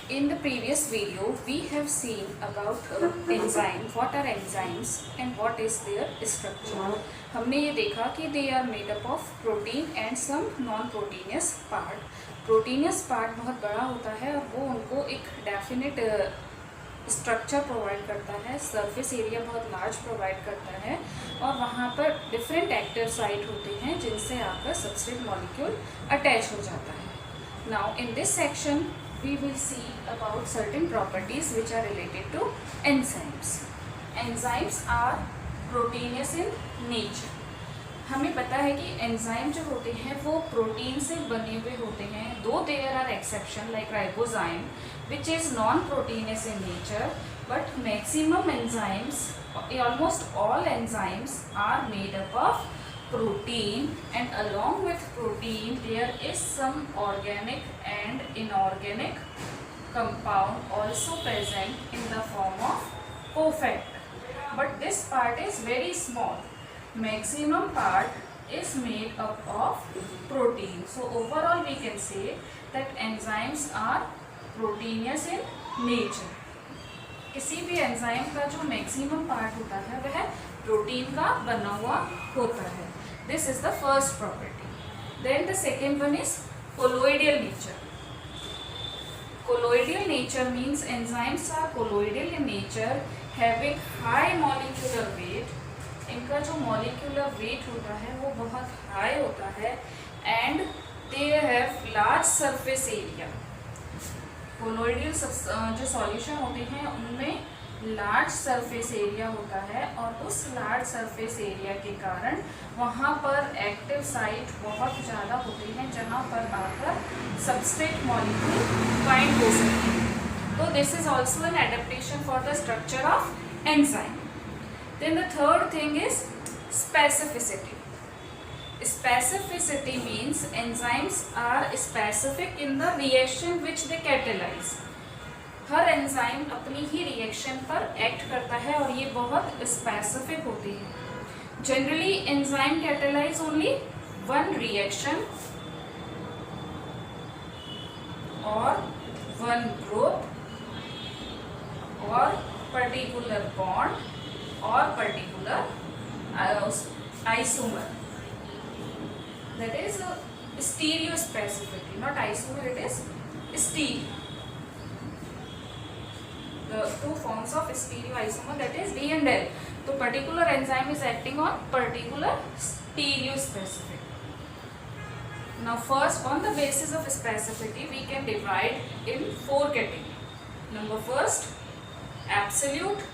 In the previous video, we have seen about enzyme, what are enzymes and what is their structure. हमने ये देखा कि they are made up of protein and some non-proteinous part. Proteinous part बहुत बड़ा होता है और वो उनको एक definite स्ट्रक्चर प्रोवाइड करता है, सरफेस एरिया बहुत लार्ज प्रोवाइड करता है और वहाँ पर डिफरेंट एक्टिव साइट होते हैं जिनसे आकर सबस्ट्रेट मॉलिक्यूल अटैच हो जाता है. Now in this section we will see about certain properties which are related to enzymes. Enzymes are proteinous in nature. हमें पता है कि एंजाइम जो होते हैं वो प्रोटीन से बने हुए होते हैं, though there are exception like ribozyme which is non proteinous in nature, but maximum enzymes, almost all enzymes are made up of protein, and along with protein there is some organic and inorganic compound also present in the form of cofactor, but this part is very small. Maximum part is made up of protein. So overall we can say that enzymes are proteinous in nature. किसी भी enzyme का जो maximum part होता है वह protein का बना हुआ होता है. This is the first property. Then the second one is colloidal nature. Colloidal nature means enzymes are colloidal in nature, having high molecular weight. इनका जो मॉलिक्यूलर वेट होता है वो बहुत हाई होता है and they have large surface area. Colloidal जो solution होते हैं उनमें लार्ज सरफेस एरिया होता है और उस लार्ज सरफेस एरिया के कारण वहाँ पर एक्टिव साइट बहुत ज़्यादा होते हैं जहाँ पर आकर सबस्ट्रेट मॉलिक्यूल बाइंड हो सकते हैं. तो this is also an adaptation for the structure of enzyme. Then the third thing is specificity. Specificity means enzymes are specific in the reaction which they catalyze. Her enzyme अपनी ही reaction पर act करता है और ये बहुत specific होती है. Generally enzyme catalyse only one reaction और वन ग्रुप और पर्टिकुलर बॉन्ड और particular isomer. That is stereospecificity, not isomer, it is stereo. The two forms of stereoisomer, that is D and L. So particular enzyme is acting on particular stereospecificity. Now first, on the basis of specificity we can divide in four categories. Number first, absolute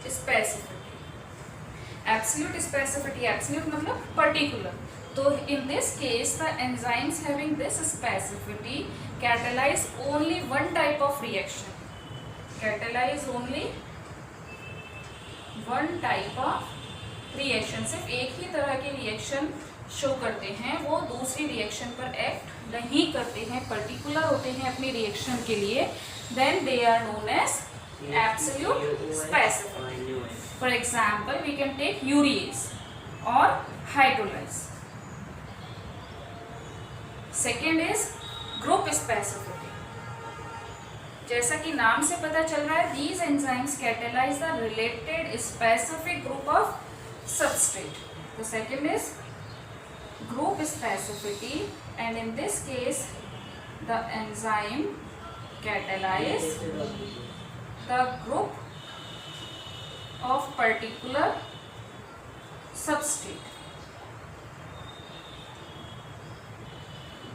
specificity. Absolute specificity, absolute मतलब particular. तो in this case the enzymes having this specificity catalyze only one type of reaction. Catalyze only one type of reaction. सिर्फ एक ही तरह के reaction show करते हैं, वो दूसरी रिएक्शन पर एक्ट नहीं करते हैं, पर्टिकुलर होते हैं अपनी रिएक्शन के लिए. Then they are known as absolute specificity. For example, we can take urease or hydrolyze. Second is group specificity. जैसा कि नाम से पता चल रहा है, these enzymes catalyze the related specific group of substrate. The second is group specificity, and in this case, the enzyme catalyze the group of particular substrate.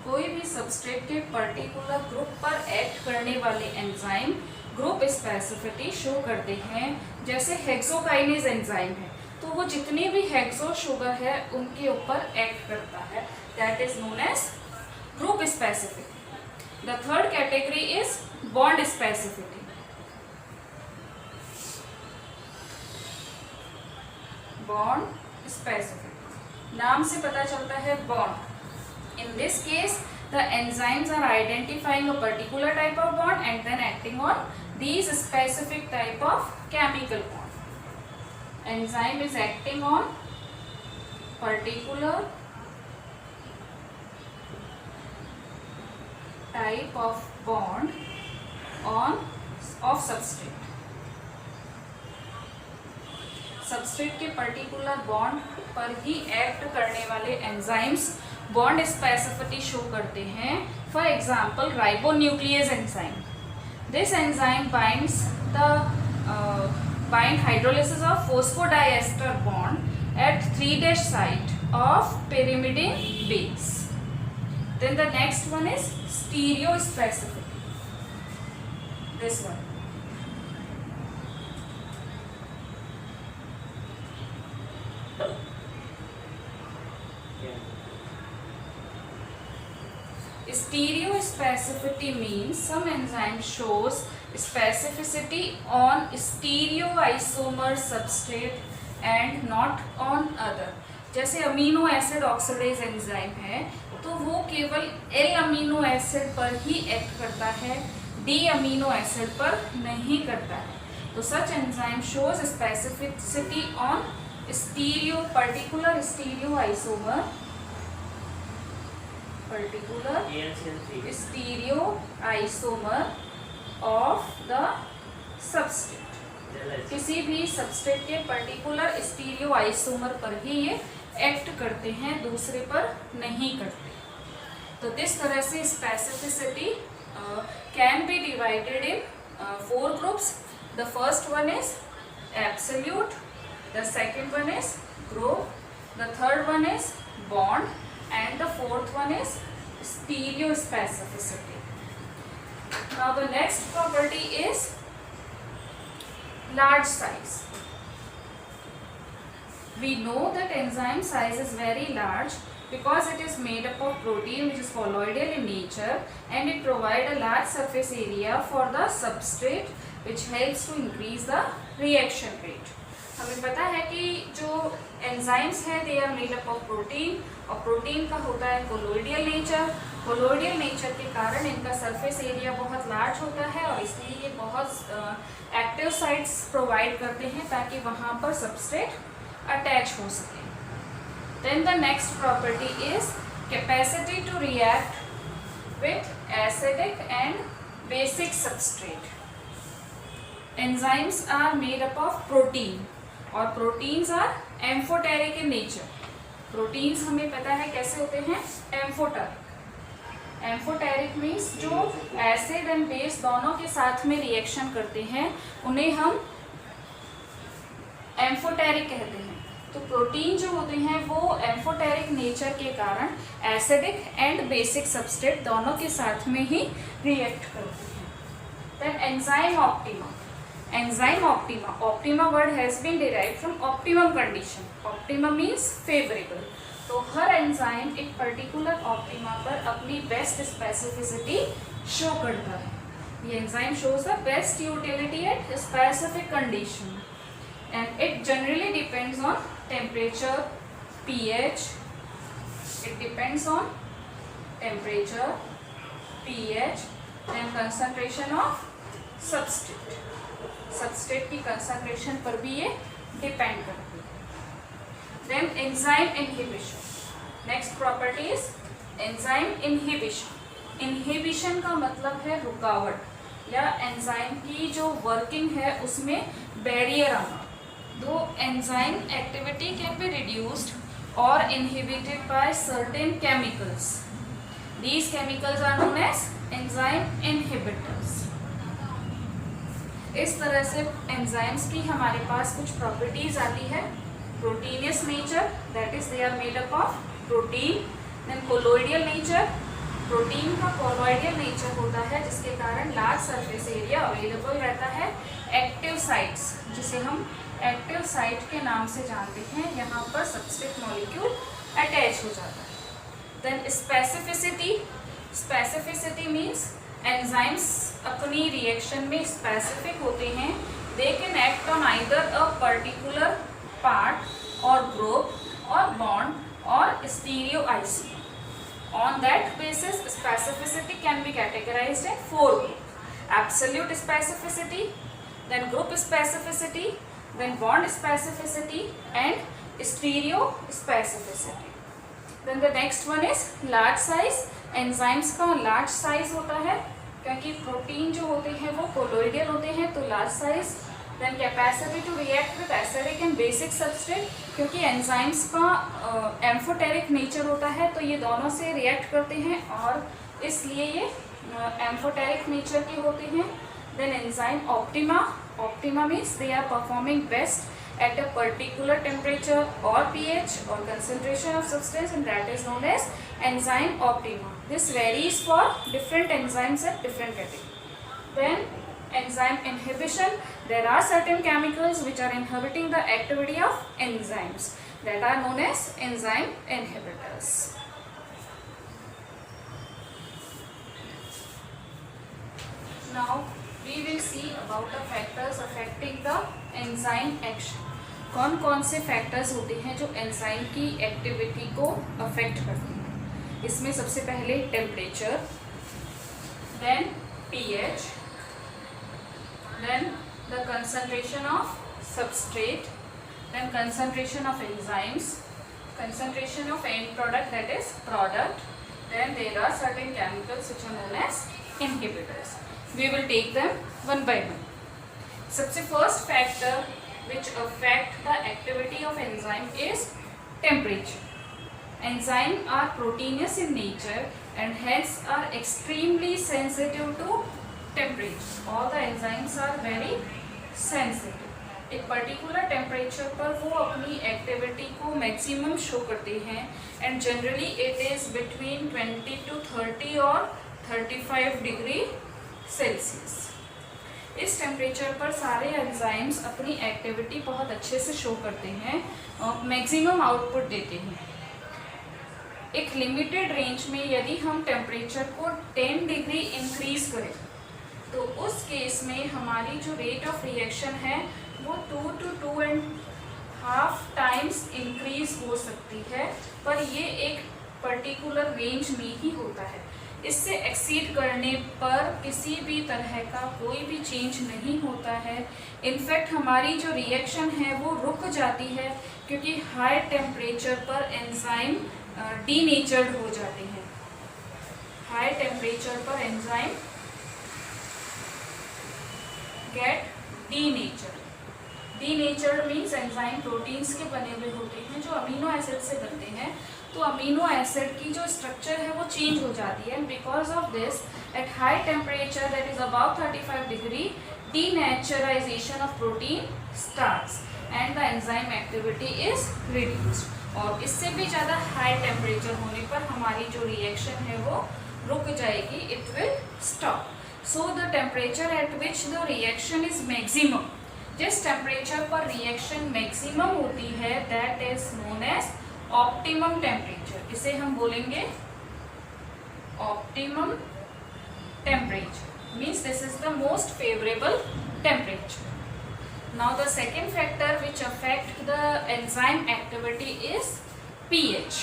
कोई भी सबस्ट्रेट के पर्टिकुलर ग्रुप पर एक्ट करने वाले एंजाइम ग्रुप स्पेसिफिसिटी शो करते हैं. जैसे hexokinase enzyme है तो वो जितनी भी हेक्सो शुगर है उनके ऊपर एक्ट करता है. That is known age group specificity. The third category is bond specificity. Bond specificity, नाम से पता चलता है bond. In this case, the enzymes are identifying a particular type of bond and then acting on these specific type of chemical bond. Enzyme is acting on particular type of bond of substrate. Substrate के particular bond पर ही act करने वाले enzymes bond specificity show करते हैं. For example ribonuclease enzyme. This enzyme bind hydrolysis of phosphodiester bond at 3' site of pyrimidine base. Then the next one is stereospecificity. This one. Stereospecificity means some enzyme shows specificity on stereoisomer substrate and not on other. जैसे amino acid oxidase enzyme है तो वो केवल L amino acid पर ही act करता है, D amino acid पर नहीं करता है. तो such enzyme shows specificity on particular stereoisomer of the substrate. किसी भी सबस्ट्रेट के पर्टिकुलर स्टीरियोआइसोमर पर ही ये एक्ट करते हैं, दूसरे पर नहीं करते. तो इस तरह से specificity can be divided in 4 groups. The first one is absolute, the second one is group, the third one is bond, and the fourth one is stereospecificity. Now the next property is large size. We know that enzyme size is very large because it is made up of protein which is colloidal in nature and it provides a large surface area for the substrate which helps to increase the reaction rate. हमें पता है कि जो enzymes हैं they are made up of protein और protein का होता है कोलोइडियल नेचर. कोलोइडियल नेचर के कारण इनका सरफेस एरिया बहुत लार्ज होता है और इसलिए ये बहुत एक्टिव साइट्स प्रोवाइड करते हैं ताकि वहाँ पर सबस्ट्रेट अटैच हो सके. Then the next property is capacity to react with acidic and basic substrate. Enzymes are made up of protein और proteins are amphoteric in nature. Proteins हमें पता है कैसे होते हैं, एम्फोटेरिक. एम्फोटेरिक मीन्स जो एसिड एंड बेस दोनों के साथ में रिएक्शन करते हैं उन्हें हम एम्फोटेरिक कहते हैं. तो प्रोटीन जो होते हैं वो एम्फोटेरिक नेचर के कारण एसिडिक एंड बेसिक सबस्ट्रेट दोनों के साथ में ही रिएक्ट करते हैं. Then enzyme optima. Enzyme optima. Optima word has been derived from optimum condition. Optima means favorable. तो हर एंजाइम एक पर्टिकुलर ऑप्टिमा पर अपनी बेस्ट स्पेसिफिसिटी शो करता है. ये enzyme shows the best utility at specific condition and it generally depends on temperature, pH. It depends on temperature, pH, and concentration of substrate. Substrate की concentration पर भी ये depend करती है. Then enzyme inhibition. Next property is enzyme inhibition. Inhibition का मतलब है रुकावट या एंजाइम की जो वर्किंग है उसमें बैरियर आना. दो enzyme activity can be reduced और inhibited by certain chemicals. These chemicals are known as enzyme inhibitors. इस तरह से एंजाइम्स की हमारे पास कुछ प्रॉपर्टीज आती है. Proteinaceous nature, that is they are made up of protein. Then colloidal nature. Protein का कोलोइडियल नेचर होता है जिसके कारण लार्ज सरफेस एरिया अवेलेबल रहता है. एक्टिव साइट्स, जिसे हम एक्टिव साइट के नाम से जानते हैं, यहाँ पर सबस्ट्रेट मॉलिक्यूल अटैच हो जाता है. Then specificity. Specificity means enzymes अपनी रिएक्शन में स्पेसिफिक होते हैं. They can act on either a particular part और ग्रुप और बॉन्ड और stereoisomer. On that basis, specificity can be categorized in 4 groups: absolute specificity, then group specificity, then bond specificity, and stereo specificity. Then the next one is large size. Enzymes का large size होता है क्योंकि protein जो होते हैं वो colloidal होते हैं, तो large size. Then capacity to react with acidic and basic substrate, क्योंकि एंजाइम्स का एम्फोटेरिक नेचर होता है तो ये दोनों से रिएक्ट करते हैं और इसलिए ये एम्फोटेरिक नेचर के होते हैं। Then enzyme optima means they are performing best at a particular temperature or pH or concentration of substance, and that is known as enzyme optima. This varies for different enzymes at different category. Then enzyme inhibition, there are certain chemicals which are inhibiting the activity of enzymes that are known as enzyme inhibitors. Now we will see about the factors affecting the enzyme action. कौन कौन से factors होते हैं जो enzyme की activity को affect करते हैं। इसमें सबसे पहले temperature, then pH, then the concentration of substrate, then concentration of enzymes, concentration of end product that is product, then there are certain chemicals which are known as inhibitors. We will take them one by one. सबसे first factor which affect the activity of enzyme is temperature. Enzymes are proteinous in nature and hence are extremely sensitive to temperature. All the enzymes are very sensitive. एक particular temperature पर वो अपनी activity को maximum show करते हैं and generally it is between 20 to 30 और 35 degree Celsius. इस temperature पर सारे एंजाइम्स अपनी एक्टिविटी बहुत अच्छे से शो करते हैं और मैक्सिमम आउटपुट देते हैं. एक लिमिटेड रेंज में यदि हम टेम्परेचर को 10 डिग्री इंक्रीज करें तो उस केस में हमारी जो रेट ऑफ रिएक्शन है वो 2 to 2.5 टाइम्स इंक्रीज हो सकती है, पर ये एक पर्टिकुलर रेंज में ही होता है. इससे एक्सीड करने पर किसी भी तरह का कोई भी चेंज नहीं होता है. इनफैक्ट हमारी जो रिएक्शन है वो रुक जाती है क्योंकि हाई टेम्परेचर पर एंजाइम डीनेचर्ड हो जाते हैं. हाई टेम्परेचर पर enzyme get denatured. Denatured means enzyme proteins के बने हुए होते हैं जो अमीनो एसिड से बनते हैं, तो अमीनो एसिड की जो स्ट्रक्चर है वो चेंज हो जाती है. Because of this at high temperature that is about 35 degree denaturization of protein starts and the enzyme activity is reduced. और इससे भी ज़्यादा हाई टेम्परेचर होने पर हमारी जो रिएक्शन है वो रुक जाएगी, it will stop. So the temperature at which the reaction is maximum, जिस टेम्परेचर पर रिएक्शन मैक्सिमम होती है that is known as optimum temperature. इसे हम बोलेंगे optimum temperature, means this is the most favourable temperature. Now the second factor which affect the enzyme activity is pH.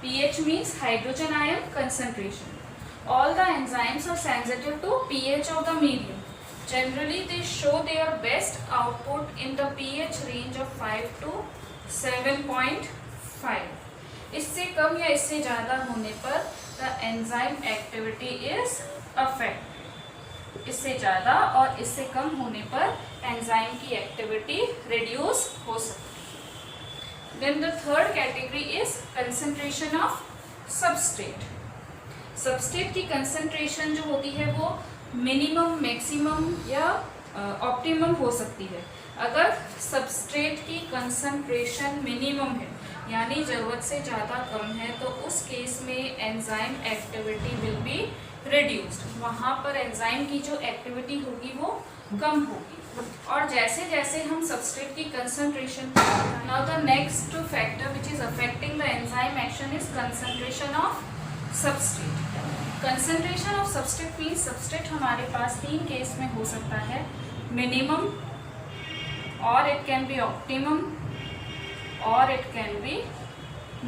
pH means hydrogen ion concentration. All the enzymes are sensitive to pH of the medium. Generally they show their best output in the pH range of 5 to 7.5. इससे कम या इससे ज़्यादा होने पर the enzyme activity is affected. इससे ज़्यादा और इससे कम होने पर एंजाइम की एक्टिविटी रिड्यूस हो सकती है. Then the third category is concentration of substrate. Substrate की concentration जो होती है वो मिनिमम, मैक्सिमम या ऑप्टिमम हो सकती है. अगर सबस्ट्रेट की कंसंट्रेशन मिनिमम है यानी ज़रूरत से ज़्यादा कम है तो उस केस में enzyme activity will be reduced. वहाँ पर एंजाइम की जो एक्टिविटी होगी वो कम होगी. और जैसे जैसे हम सबस्ट्रेट की concentration, now the next factor which is affecting the enzyme action is concentration of substrate. Concentration of substrate means substrate हमारे पास 3 केस में हो सकता है, मिनिमम और इट कैन बी ऑप्टिमम और इट कैन बी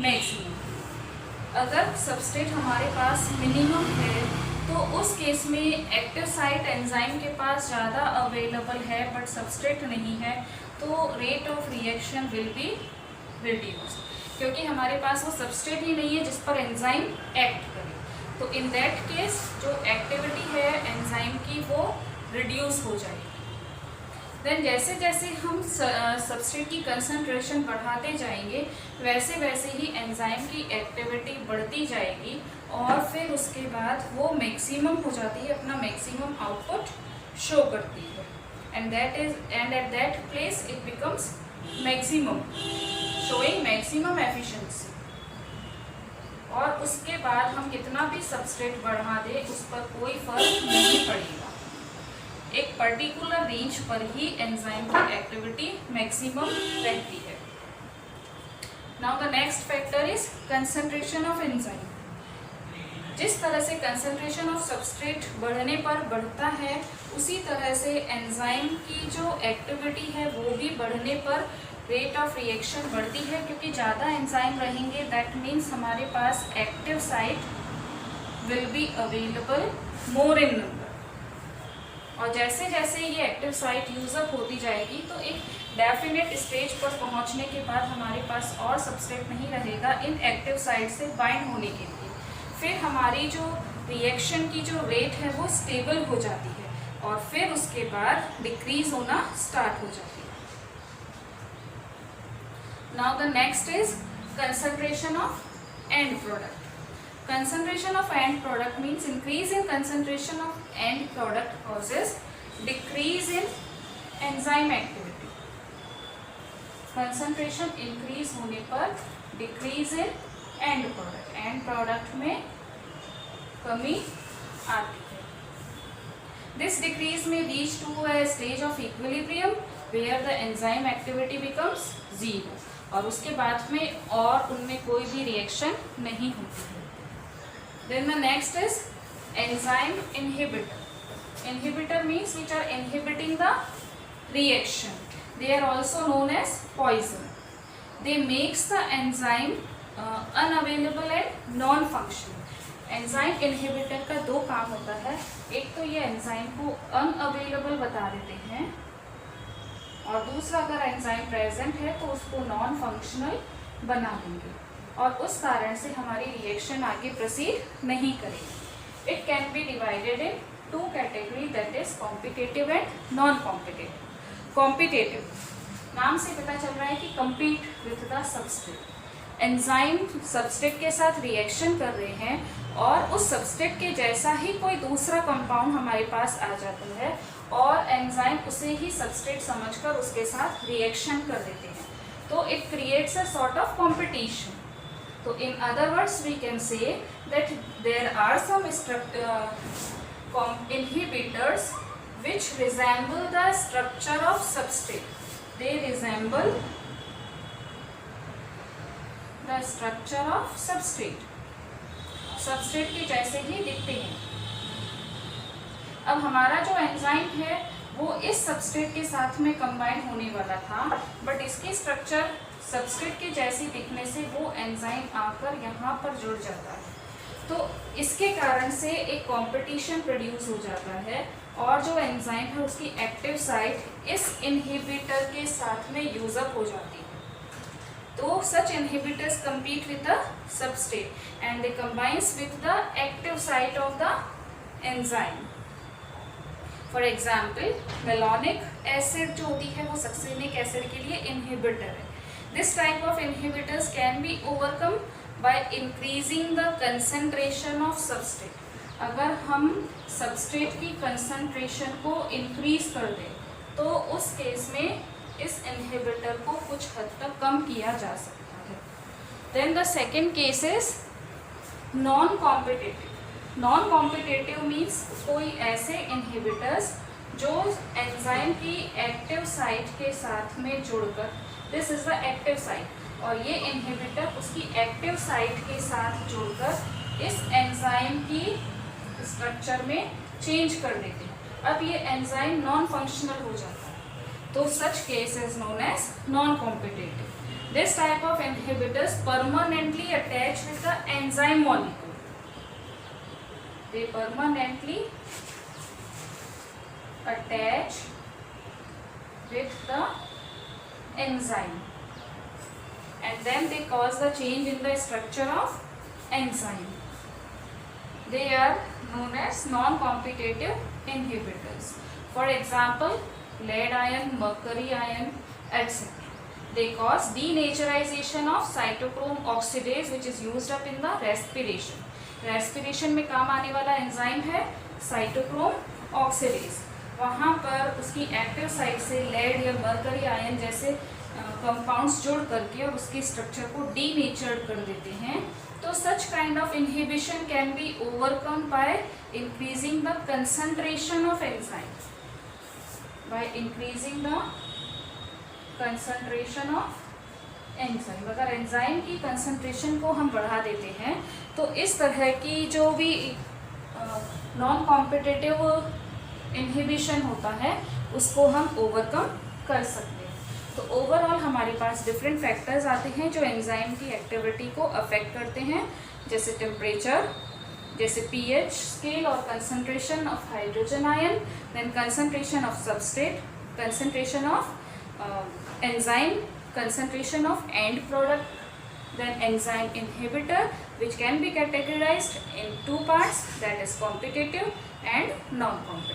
मैक्सिमम. अगर substrate हमारे पास minimum है तो उस केस में एक्टिव साइट एंजाइम के पास ज़्यादा अवेलेबल है बट सबस्ट्रेट नहीं है तो rate of reaction will be reduced, क्योंकि हमारे पास वो सबस्ट्रेट ही नहीं है जिस पर एंजाइम एक्ट करे. तो इन दैट केस जो एक्टिविटी है एंजाइम की वो रिड्यूस हो जाएगी। देन जैसे जैसे हम सबस्ट्रेट की कंसंट्रेशन बढ़ाते जाएंगे वैसे वैसे ही एंजाइम की एक्टिविटी बढ़ती जाएगी और फिर उसके बाद वो मैक्सिमम हो जाती है, अपना मैक्सिमम आउटपुट शो करती है and at that place it becomes maximum, showing maximum efficiency. और उसके बाद हम कितना भी सबस्ट्रेट बढ़ा दें उस पर कोई फर्क नहीं पड़ेगा, एक पर्टिकुलर रेंज पर ही एंजाइम की एक्टिविटी मैक्सिमम रहती है। Now the next factor is concentration of enzyme. जिस तरह से कंसंट्रेशन ऑफ सबस्ट्रेट बढ़ने पर बढ़ता है उसी तरह से एंजाइम की जो एक्टिविटी है वो भी बढ़ने पर रेट ऑफ रिएक्शन बढ़ती है, क्योंकि ज़्यादा एंजाइम रहेंगे दैट मीन्स हमारे पास active site will be available more in number. और जैसे जैसे ये एक्टिव साइट यूजअप होती जाएगी तो एक डेफिनेट स्टेज पर पहुंचने के बाद हमारे पास और सबस्ट्रेट नहीं रहेगा इन एक्टिव साइट से बाइंड होने के लिए। फिर हमारी जो रिएक्शन की जो रेट है वो स्टेबल हो जाती है और फिर उसके बाद डिक्रीज होना स्टार्ट हो जाती है। Now the next is concentration of end product. Concentration of end product means increase in concentration of end product causes decrease in enzyme activity. Concentration increase होने पर decrease in end product. End product में कमी आती है. This decrease may reach to a stage of equilibrium where the enzyme activity becomes zero. और उसके बाद में और उनमें कोई भी रिएक्शन नहीं होती है। Then the next is enzyme inhibitor. Inhibitor means which are inhibiting the reaction. They are also known as poison. They makes the enzyme unavailable and non-functional. Enzyme inhibitor का दो काम होता है, एक तो ये एंजाइम को अनअवेलेबल बता देते हैं और दूसरा अगर एंजाइम प्रेजेंट है तो उसको नॉन फंक्शनल बना देंगे और उस कारण से हमारी रिएक्शन आगे प्रोसीड नहीं करेगी। It can be divided into category that is competitive and non competitive. Competitive नाम से पता चल रहा है कि compete with the substrate. Enzyme substrate के साथ रिएक्शन कर रहे हैं और उस सबस्ट्रेट के जैसा ही कोई दूसरा कंपाउंड हमारे पास आ जाता है और एंजाइम उसे ही सबस्ट्रेट समझकर उसके साथ रिएक्शन कर देते हैं, तो it creates a sort of competition. तो in other words we can say that there are some inhibitors which resemble the structure of substrate. They resemble the structure of substrate. Substrate के जैसे ही दिखते हैं। अब हमारा जो एंजाइम है वो इस सबस्ट्रेट के साथ में कंबाइन होने वाला था, बट इसकी स्ट्रक्चर सबस्ट्रेट के जैसी दिखने से वो एंजाइम आकर यहाँ पर जुड़ जाता है, तो इसके कारण से एक कंपटीशन प्रोड्यूस हो जाता है और जो एंजाइम है उसकी एक्टिव साइट इस इनहिबिटर के साथ में यूजअप हो जाती है। तो such inhibitors compete with the substrate and they combines with the active site of the enzyme. For example, malonic acid जो होती है वो succinic acid के लिए inhibitor है। This type of inhibitors can be overcome by increasing the concentration of substrate. अगर हम substrate की concentration को increase कर दें तो उस केस में इस इनहिबिटर को कुछ हद तक कम किया जा सकता है। Then the second case is non competitive. Non competitive means कोई ऐसे इनहिबिटर्स जो एंजाइम की एक्टिव साइट के साथ में जुड़कर, this is the active site, और ये इनहिबिटर उसकी एक्टिव साइट के साथ जुड़कर इस एंजाइम की स्ट्रक्चर में चेंज कर देते हैं। अब ये एंजाइम नॉन फंक्शनल हो जाता है, तो such case is known as non-competitive. This type of inhibitors permanently attach with the enzyme molecule. They permanently attach with the enzyme and then they cause the change in the structure of enzyme. they are known as non-competitive inhibitors. For example, lead ion, mercury ion, etc. They cause denaturization of cytochrome oxidase which is used up in the respiration. Respiration में काम आने वाला enzyme है cytochrome oxidase. वहाँ पर उसकी active site से lead या मर्करी आयन जैसे कंपाउंड्स जुड़ करके और उसकी स्ट्रक्चर को डीनेचर्ड कर देते हैं. तो such kind of inhibition can be overcome by increasing the concentration of enzyme. By increasing the concentration of enzyme. अगर एंजाइम की कंसंट्रेशन को हम बढ़ा देते हैं तो इस तरह की जो भी नॉन कॉम्पिटिटिव इनहिबिशन होता है उसको हम ओवरकम कर सकते हैं. तो ओवरऑल हमारे पास डिफरेंट फैक्टर्स आते हैं जो एंजाइम की एक्टिविटी को अफेक्ट करते हैं, जैसे टेम्परेचर, जैसे पीएच स्केल और concentration of hydrogen ion, then concentration of substrate, concentration of enzyme, concentration of end product, then enzyme inhibitor which can be categorized in two parts, that is competitive and non-competitive.